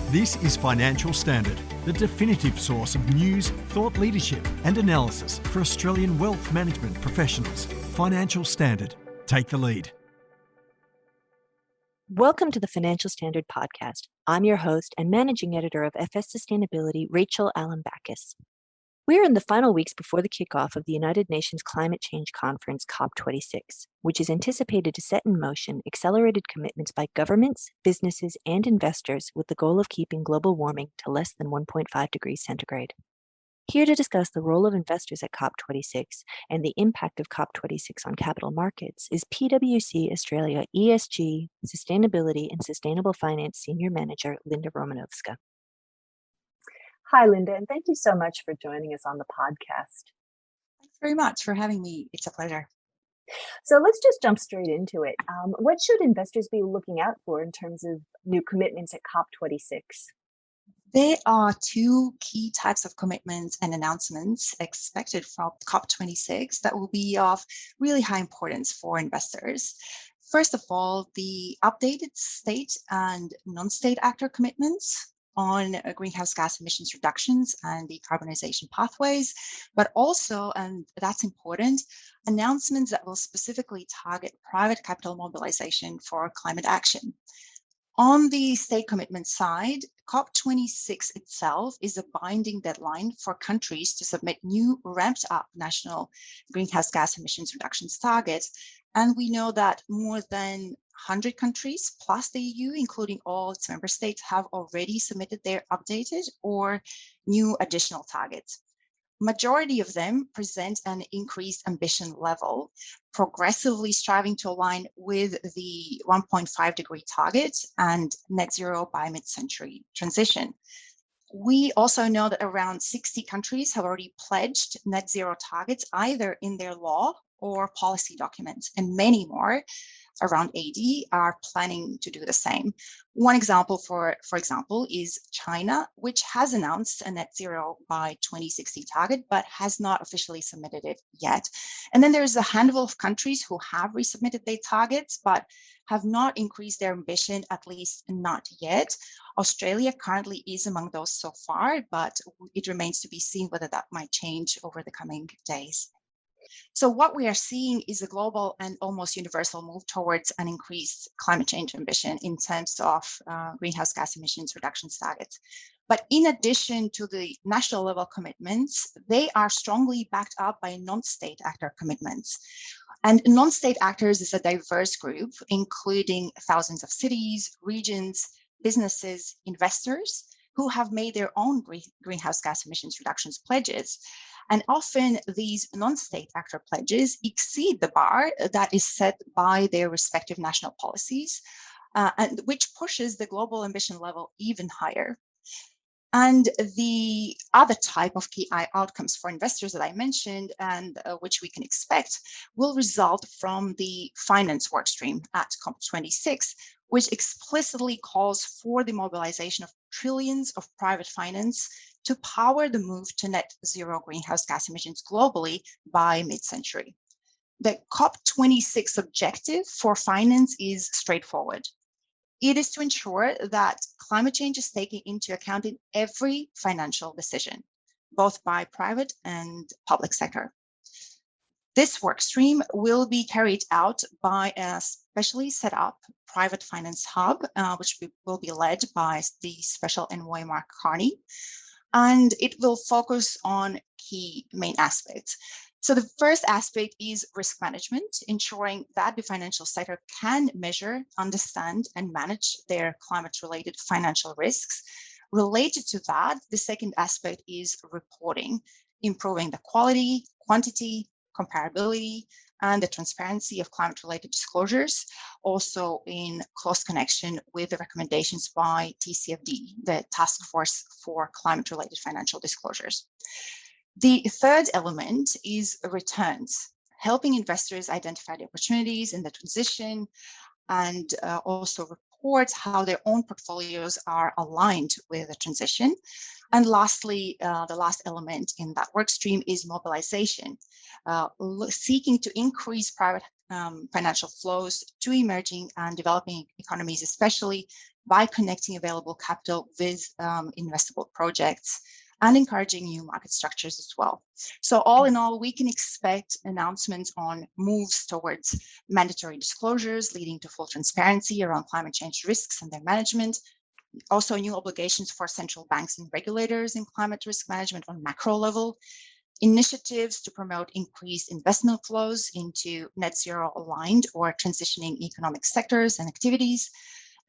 This is Financial Standard, the definitive source of news, thought leadership and analysis for Australian wealth management professionals. Financial Standard. Take the lead. Welcome to the Financial Standard podcast. I'm your host and managing editor of FS Sustainability, Rachel Alambakis. We're in the final weeks before the kickoff of the United Nations Climate Change Conference, COP26, which is anticipated to set in motion accelerated commitments by governments, businesses, and investors with the goal of keeping global warming to less than 1.5 degrees centigrade. Here to discuss the role of investors at COP26 and the impact of COP26 on capital markets is PwC Australia ESG, Sustainability and Sustainable Finance Senior Manager, Linda Romanovska. Hi, Linda, and thank you so much for joining us on the podcast. Thanks very much for having me. It's a pleasure. So let's just jump straight into it. What should investors be looking out for in terms of new commitments at COP26? There are two key types of commitments and announcements expected from COP26 that will be of really high importance for investors. First of all, the updated state and non-state actor commitments on greenhouse gas emissions reductions and decarbonization pathways, but also, and that's important, announcements that will specifically target private capital mobilization for climate action. On the state commitment side, COP26 itself is a binding deadline for countries to submit new ramped up national greenhouse gas emissions reductions targets. And we know that more than 100 countries plus the EU, including all its member states, have already submitted their updated or new additional targets. Majority of them present an increased ambition level, progressively striving to align with the 1.5 degree target and net zero by mid-century transition. We also know that around 60 countries have already pledged net zero targets either in their law or policy documents, and many more, around 80, are planning to do the same. One example, for example, is China, which has announced a net zero by 2060 target, but has not officially submitted it yet. And then there's a handful of countries who have resubmitted their targets, but have not increased their ambition, at least not yet. Australia currently is among those so far, but it remains to be seen whether that might change over the coming days. So what we are seeing is a global and almost universal move towards an increased climate change ambition in terms of greenhouse gas emissions reductions targets. But in addition to the national level commitments, they are strongly backed up by non-state actor commitments. And non-state actors is a diverse group, including thousands of cities, regions, businesses, investors, who have made their own greenhouse gas emissions reductions pledges. And often these non-state actor pledges exceed the bar that is set by their respective national policies, and which pushes the global ambition level even higher. And the other type of key outcomes for investors that I mentioned, and which we can expect, will result from the finance workstream at COP26, which explicitly calls for the mobilization of trillions of private finance to power the move to net zero greenhouse gas emissions globally by mid-century. The COP26 objective for finance is straightforward. It is to ensure that climate change is taken into account in every financial decision, both by private and public sector. This work stream will be carried out by a specially set up private finance hub, which will be led by the Special Envoy Mark Carney. And it will focus on key main aspects. So the first aspect is risk management, ensuring that the financial sector can measure, understand, and manage their climate-related financial risks. Related to that, the second aspect is reporting, improving the quality, quantity, comparability, and the transparency of climate-related disclosures, also in close connection with the recommendations by TCFD, the Task Force for Climate-Related Financial Disclosures. The third element is returns, helping investors identify the opportunities in the transition and also report how their own portfolios are aligned with the transition. And lastly, the last element in that work stream is mobilization, seeking to increase private financial flows to emerging and developing economies, especially by connecting available capital with investable projects and encouraging new market structures as well. So all in all, we can expect announcements on moves towards mandatory disclosures leading to full transparency around climate change risks and their management. Also, new obligations for central banks and regulators in climate risk management on macro level, initiatives to promote increased investment flows into net zero aligned or transitioning economic sectors and activities,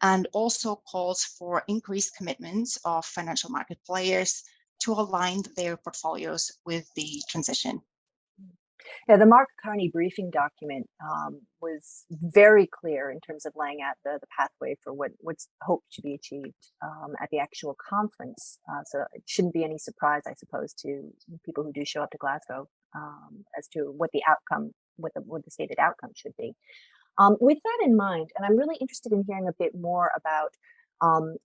and also calls for increased commitments of financial market players to align their portfolios with the transition. Yeah, the Mark Carney briefing document was very clear in terms of laying out the pathway for what's hoped to be achieved at the actual conference. So it shouldn't be any surprise, I suppose, to people who do show up to Glasgow as to what the outcome, what the stated outcome should be. With that in mind, and I'm really interested in hearing a bit more about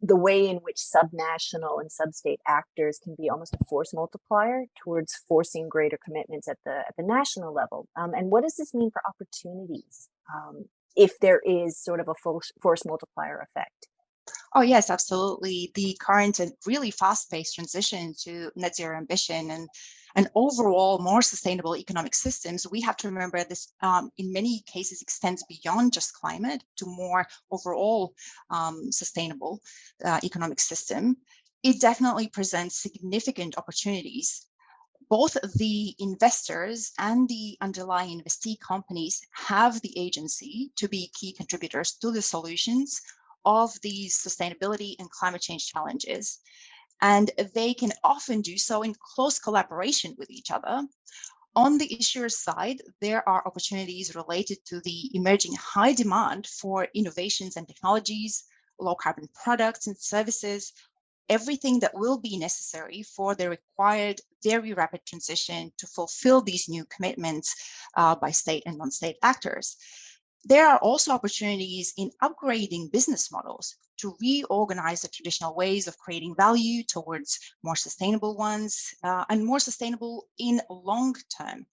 the way in which subnational and substate actors can be almost a force multiplier towards forcing greater commitments at the national level. And what does this mean for opportunities if there is sort of a force multiplier effect? Oh, yes, absolutely. The current and really fast-paced transition to net zero ambition and overall more sustainable economic systems, we have to remember this in many cases extends beyond just climate to more overall sustainable economic system. It definitely presents significant opportunities. Both the investors and the underlying investee companies have the agency to be key contributors to the solutions of these sustainability and climate change challenges. And they can often do so in close collaboration with each other. On the issuer side, there are opportunities related to the emerging high demand for innovations and technologies, low carbon products and services, everything that will be necessary for the required very rapid transition to fulfill these new commitments by state and non-state actors. There are also opportunities in upgrading business models to reorganize the traditional ways of creating value towards more sustainable ones and more sustainable in long term.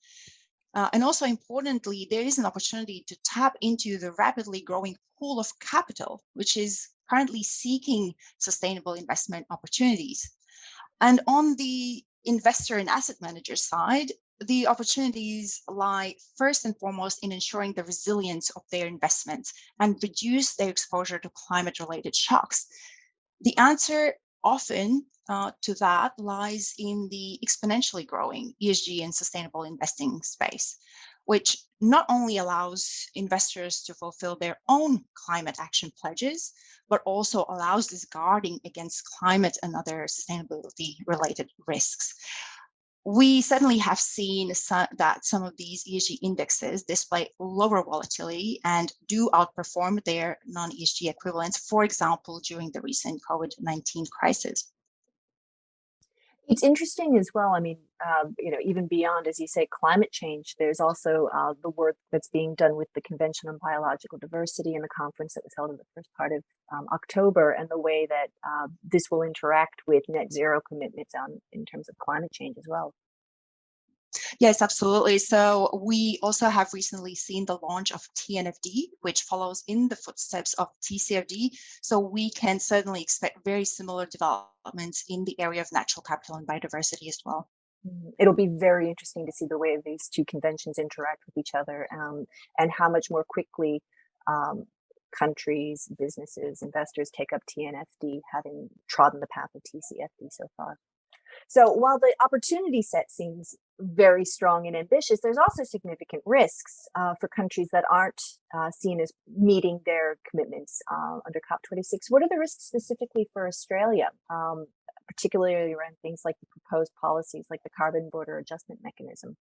And also importantly, there is an opportunity to tap into the rapidly growing pool of capital, which is currently seeking sustainable investment opportunities. And on the investor and asset manager side, the opportunities lie first and foremost in ensuring the resilience of their investments and reduce their exposure to climate-related shocks. The answer often to that lies in the exponentially growing ESG and sustainable investing space, which not only allows investors to fulfill their own climate action pledges, but also allows this guarding against climate and other sustainability-related risks. We certainly have seen that some of these ESG indexes display lower volatility and do outperform their non-ESG equivalents, for example, during the recent COVID-19 crisis. It's interesting as well. I mean, even beyond, as you say, climate change, there's also the work that's being done with the Convention on Biological Diversity and the conference that was held in the first part of October, and the way that this will interact with net zero commitments in terms of climate change as well. Yes, absolutely. So we also have recently seen the launch of TNFD, which follows in the footsteps of TCFD. So we can certainly expect very similar developments in the area of natural capital and biodiversity as well. It'll be very interesting to see the way these two conventions interact with each other and how much more quickly countries, businesses, investors take up TNFD, having trodden the path of TCFD so far. So while the opportunity set seems very strong and ambitious, there's also significant risks for countries that aren't seen as meeting their commitments under COP26. What are the risks specifically for Australia, particularly around things like the proposed policies like the carbon border adjustment mechanism?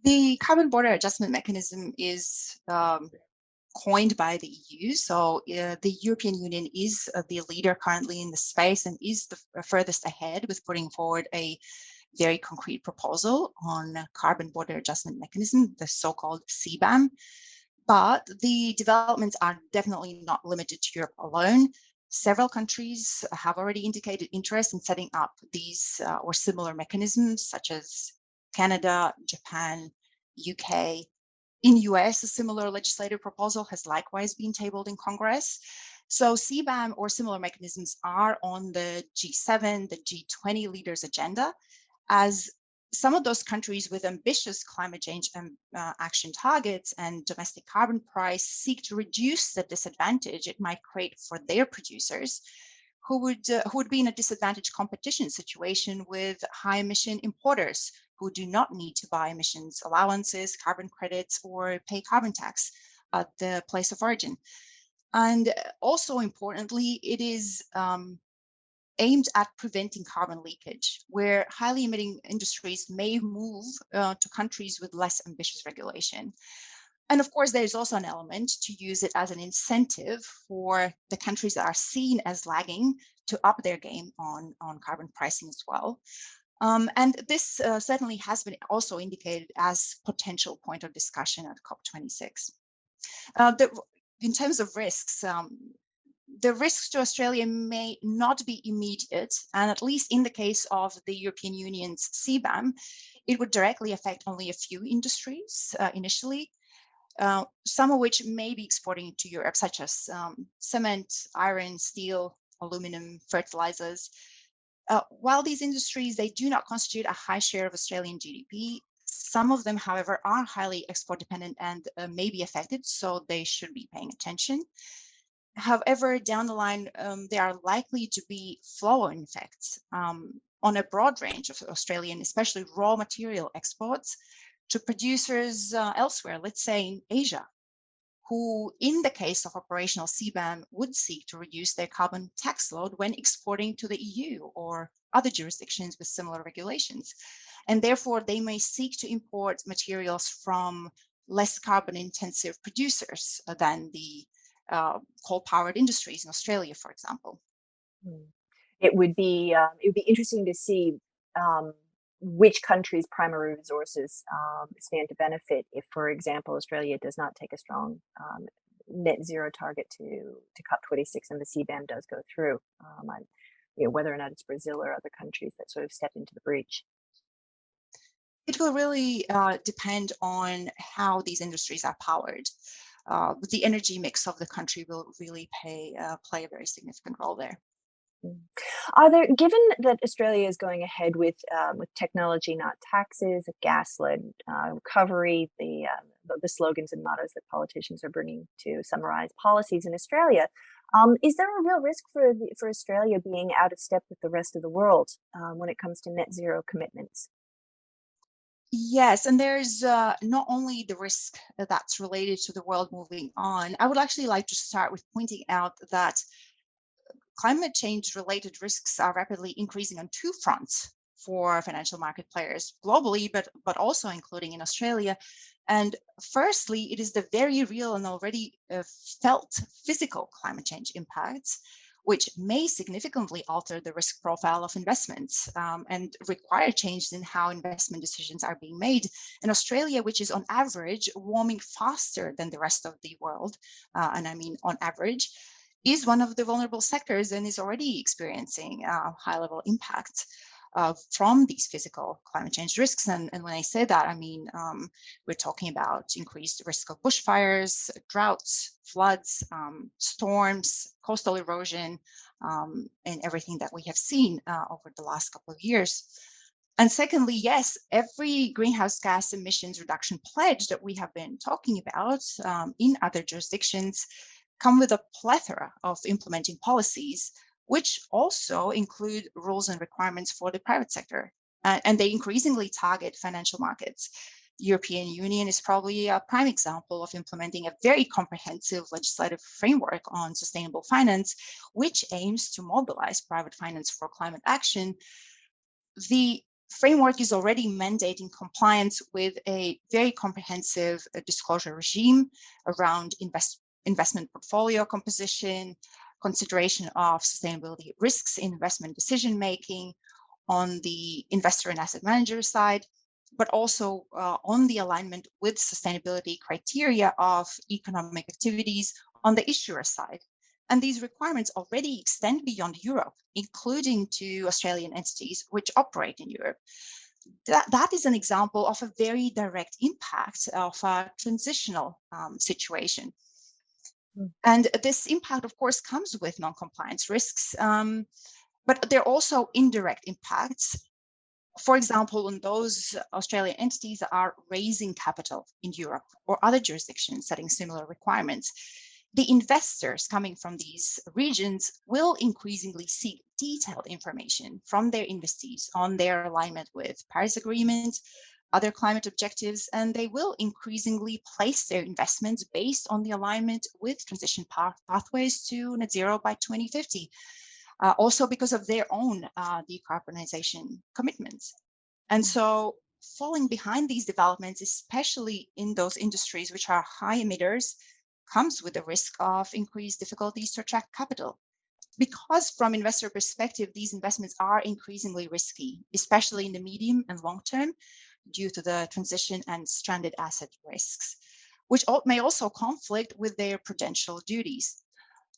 The carbon border adjustment mechanism is coined by the EU. So the European Union is the leader currently in the space and is the furthest ahead with putting forward a very concrete proposal on carbon border adjustment mechanism, the so-called CBAM. But the developments are definitely not limited to Europe alone. Several countries have already indicated interest in setting up these or similar mechanisms, such as Canada, Japan, UK, In US, a similar legislative proposal has likewise been tabled in Congress. So CBAM or similar mechanisms are on the G7, the G20 leaders' agenda, as some of those countries with ambitious climate change action targets and domestic carbon price seek to reduce the disadvantage it might create for their producers, who would be in a disadvantaged competition situation with high emission importers who do not need to buy emissions allowances, carbon credits, or pay carbon tax at the place of origin. And also importantly, it is aimed at preventing carbon leakage, where highly emitting industries may move to countries with less ambitious regulation. And of course, there's also an element to use it as an incentive for the countries that are seen as lagging to up their game on carbon pricing as well. And this certainly has been also indicated as potential point of discussion at COP26. In terms of risks, the risks to Australia may not be immediate, and at least in the case of the European Union's CBAM, it would directly affect only a few industries initially, some of which may be exporting to Europe, such as cement, iron, steel, aluminum, fertilizers. While these industries, they do not constitute a high share of Australian GDP, some of them, however, are highly export dependent and may be affected, so they should be paying attention. However, down the line, there are likely to be flow-on effects on a broad range of Australian, especially raw material exports to producers elsewhere, let's say in Asia, who in the case of operational CBAM would seek to reduce their carbon tax load when exporting to the EU or other jurisdictions with similar regulations. And therefore, they may seek to import materials from less carbon intensive producers than the coal-powered industries in Australia, for example. It would be interesting to see which countries' primary resources stand to benefit if, for example, Australia does not take a strong net zero target to COP26 and the CBAM does go through, whether or not it's Brazil or other countries that sort of step into the breach. It will really depend on how these industries are powered. The energy mix of the country will really play a very significant role there. Are there, given that Australia is going ahead with technology, not taxes, a gas-led recovery, the slogans and mottos that politicians are bringing to summarize policies in Australia, is there a real risk for Australia being out of step with the rest of the world when it comes to net zero commitments? Yes, and there's not only the risk that's related to the world moving on. I would actually like to start with pointing out that climate change related risks are rapidly increasing on two fronts for financial market players globally, but also including in Australia. And firstly, it is the very real and already felt physical climate change impacts, which may significantly alter the risk profile of investments and require changes in how investment decisions are being made. In Australia, which is on average warming faster than the rest of the world, and I mean on average, is one of the vulnerable sectors and is already experiencing high-level impacts from these physical climate change risks. And when I say that, I mean, we're talking about increased risk of bushfires, droughts, floods, storms, coastal erosion, and everything that we have seen over the last couple of years. And secondly, yes, every greenhouse gas emissions reduction pledge that we have been talking about in other jurisdictions come with a plethora of implementing policies, which also include rules and requirements for the private sector. And they increasingly target financial markets. The European Union is probably a prime example of implementing a very comprehensive legislative framework on sustainable finance, which aims to mobilize private finance for climate action. The framework is already mandating compliance with a very comprehensive disclosure regime around investment portfolio composition, consideration of sustainability risks in investment decision-making on the investor and asset manager side, but also on the alignment with sustainability criteria of economic activities on the issuer side. And these requirements already extend beyond Europe, including to Australian entities which operate in Europe. that is an example of a very direct impact of a transitional situation. And this impact, of course, comes with non-compliance risks, but there are also indirect impacts. For example, when those Australian entities are raising capital in Europe or other jurisdictions setting similar requirements, the investors coming from these regions will increasingly seek detailed information from their investees on their alignment with Paris Agreement, other climate objectives, and they will increasingly place their investments based on the alignment with transition pathways to net zero by 2050. Also because of their own decarbonization commitments. And so falling behind these developments, especially in those industries which are high emitters, comes with the risk of increased difficulties to attract capital. Because from investor perspective, these investments are increasingly risky, especially in the medium and long term, due to the transition and stranded asset risks, which may also conflict with their prudential duties.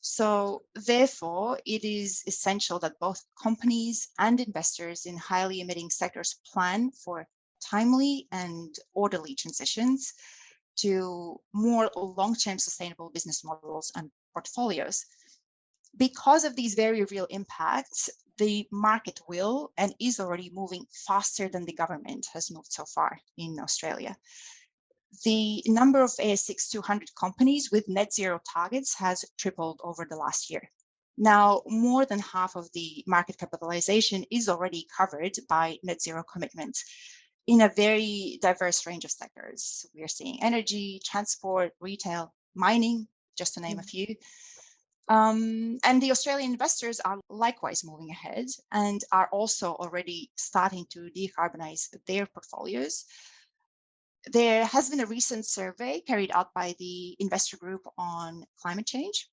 So therefore, it is essential that both companies and investors in highly emitting sectors plan for timely and orderly transitions to more long-term sustainable business models and portfolios. Because of these very real impacts, the market will and is already moving faster than the government has moved so far in Australia. The number of ASX 200 companies with net zero targets has tripled over the last year. Now, more than half of the market capitalization is already covered by net zero commitments in a very diverse range of sectors. We are seeing energy, transport, retail, mining, just to name a few. And the Australian investors are likewise moving ahead and are also already starting to decarbonize their portfolios. There has been a recent survey carried out by the investor group on climate change,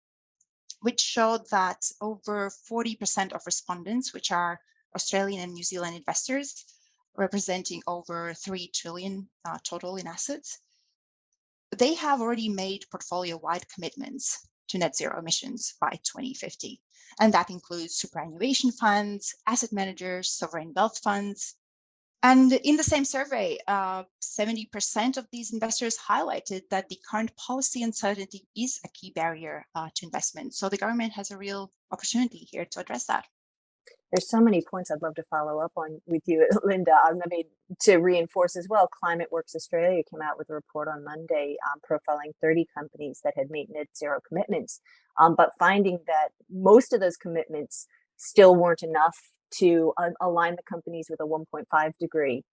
which showed that over 40% of respondents, which are Australian and New Zealand investors, representing over 3 trillion total in assets, they have already made portfolio-wide commitments to net zero emissions by 2050. And that includes superannuation funds, asset managers, sovereign wealth funds. And in the same survey, 70% of these investors highlighted that the current policy uncertainty is a key barrier to investment. So the government has a real opportunity here to address that. There's so many points I'd love to follow up on with you, Linda. I mean, to reinforce as well, Climate Works Australia came out with a report on Monday profiling 30 companies that had made net zero commitments, but finding that most of those commitments still weren't enough to align the companies with a 1.5 degree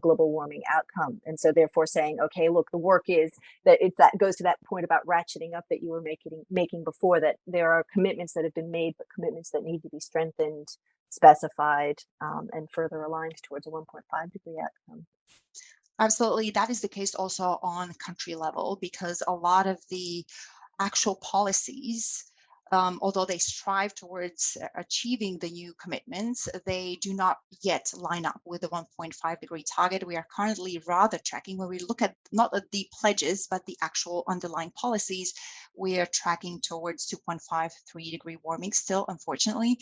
global warming outcome. And so therefore saying, okay, look, the work is that that goes to that point about ratcheting up that you were making before, that there are commitments that have been made, but commitments that need to be strengthened, specified, and further aligned towards a 1.5 degree outcome. Absolutely. That is the case also on country level, because a lot of the actual policies, although they strive towards achieving the new commitments, they do not yet line up with the 1.5 degree target. We are currently rather tracking, when we look at not at the pledges, but the actual underlying policies, we are tracking towards 2.5, 3 degree warming still, unfortunately.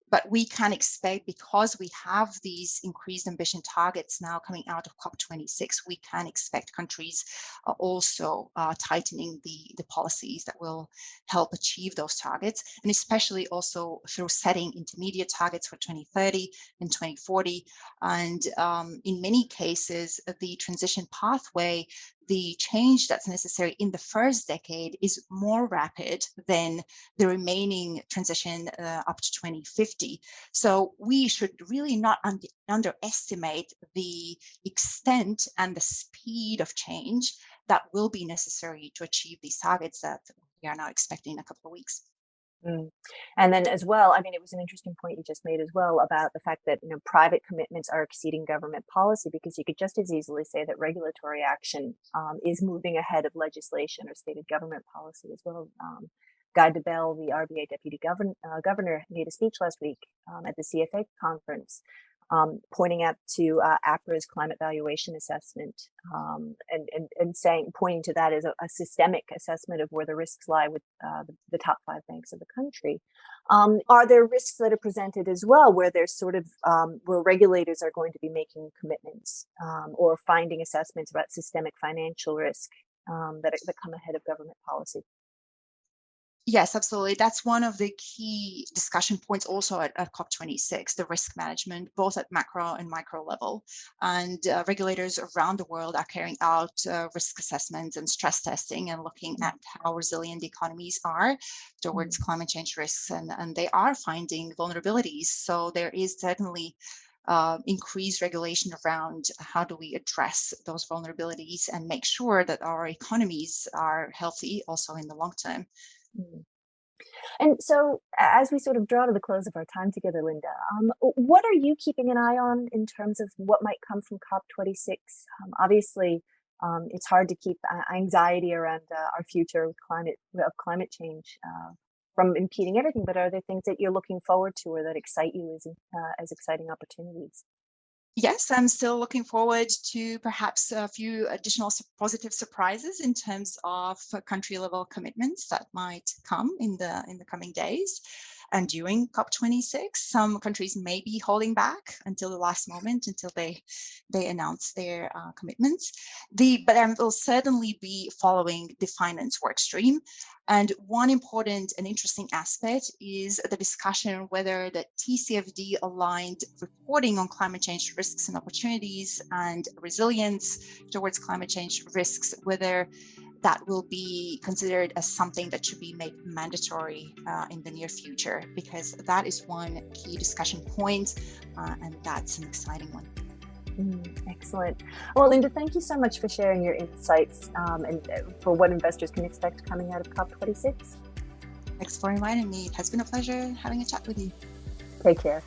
But we can expect, because we have these increased ambition targets now coming out of COP26, we can expect countries also tightening the policies that will help achieve those targets, and especially also through setting intermediate targets for 2030 and 2040. And in many cases, the transition pathway, the change that's necessary in the first decade is more rapid than the remaining transition up to 2050. So we should really not underestimate the extent and the speed of change that will be necessary to achieve these targets that we are now expecting in a couple of weeks. And then as well, I mean, it was an interesting point you just made as well about the fact that, private commitments are exceeding government policy, because you could just as easily say that regulatory action is moving ahead of legislation or stated government policy as well. Guy Debelle, the RBA deputy governor, made a speech last week at the CFA conference, pointing out to APRA's climate valuation assessment and pointing to that as a systemic assessment of where the risks lie with the top 5 banks of the country. Are there risks that are presented as well where there's sort of where regulators are going to be making commitments or finding assessments about systemic financial risk that come ahead of government policy? Yes, absolutely. That's one of the key discussion points also at COP26, the risk management, both at macro and micro level. And regulators around the world are carrying out risk assessments and stress testing and looking at how resilient economies are towards climate change risks. And they are finding vulnerabilities. So there is certainly increased regulation around how do we address those vulnerabilities and make sure that our economies are healthy also in the long term. And so, as we sort of draw to the close of our time together, Linda, what are you keeping an eye on in terms of what might come from COP26? Obviously, it's hard to keep anxiety around our future with climate change from impeding everything. But are there things that you're looking forward to or that excite you as exciting opportunities? Yes, I'm still looking forward to perhaps a few additional positive surprises in terms of country level commitments that might come in the coming days. And during COP26, some countries may be holding back until the last moment, until they announce their commitments. But I will certainly be following the finance work stream. And one important and interesting aspect is the discussion whether the TCFD aligned reporting on climate change risks and opportunities and resilience towards climate change risks, whether that will be considered as something that should be made mandatory in the near future, because that is one key discussion point, and that's an exciting one. Excellent. Well, Linda, thank you so much for sharing your insights and for what investors can expect coming out of COP26. Thanks for inviting me. It has been a pleasure having a chat with you. Take care.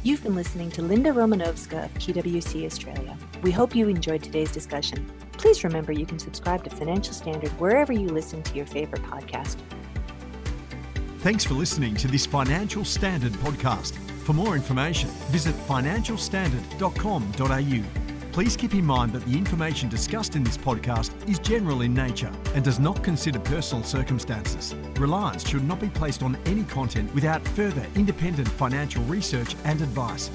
You've been listening to Linda Romanovska of PwC Australia. We hope you enjoyed today's discussion. Please remember you can subscribe to Financial Standard wherever you listen to your favorite podcast. Thanks for listening to this Financial Standard podcast. For more information, visit financialstandard.com.au. Please keep in mind that the information discussed in this podcast is general in nature and does not consider personal circumstances. Reliance should not be placed on any content without further independent financial research and advice.